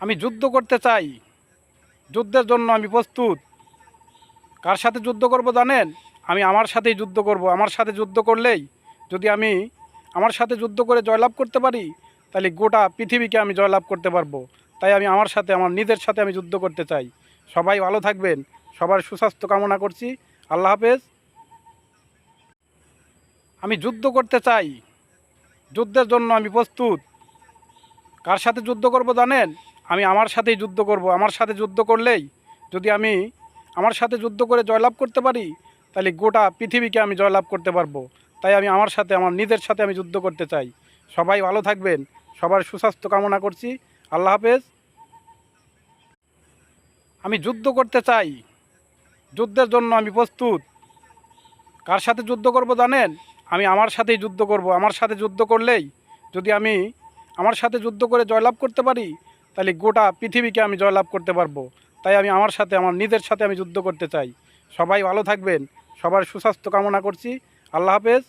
আমি যুদ্ধ করতে চাই, যুদ্ধের জন্য আমি প্রস্তুত। কার সাথে যুদ্ধ করব জানেন? আমি আমার সাথেই যুদ্ধ করব। আমার সাথে যুদ্ধ করলেই যদি আমি আমার সাথে যুদ্ধ করে জয়লাভ করতে পারি, তাহলে গোটা পৃথিবীকে আমি জয়লাভ করতে পারবো। তাই আমি আমার সাথে, আমার নিজের সাথে আমি যুদ্ধ করতে চাই। সবাই ভালো থাকবেন, সবার সুস্বাস্থ্য কামনা করছি। আল্লাহ হাফেজ। আমি যুদ্ধ করতে চাই, যুদ্ধের জন্য আমি প্রস্তুত। কার সাথে যুদ্ধ করব জানেন? আমি আমার সাথেই যুদ্ধ করব। আমার সাথে যুদ্ধ করলেই যদি আমি আমার সাথে যুদ্ধ করে জয়লাভ করতে পারি, তাহলে গোটা পৃথিবীকে আমি জয়লাভ করতে পারবো। তাই আমি আমার সাথে, আমার নিজের সাথে আমি যুদ্ধ করতে চাই। সবাই ভালো থাকবেন, সবার সুস্বাস্থ্য কামনা করছি। আল্লাহ হাফেজ। আমি যুদ্ধ করতে চাই, যুদ্ধের জন্য আমি প্রস্তুত। কার সাথে যুদ্ধ করব জানেন? আমি আমার সাথেই যুদ্ধ করব। আমার সাথে যুদ্ধ করলেই যদি আমি আমার সাথে যুদ্ধ করে জয়লাভ করতে পারি, তাহলে গোটা পৃথিবীকে আমি জয়লাভ করতে পারবো। তাই আমি আমার সাথে, আমার নিজের সাথে আমি যুদ্ধ করতে চাই। সবাই ভালো থাকবেন, সবার সুস্বাস্থ্য কামনা করছি। আল্লাহ হাফেজ।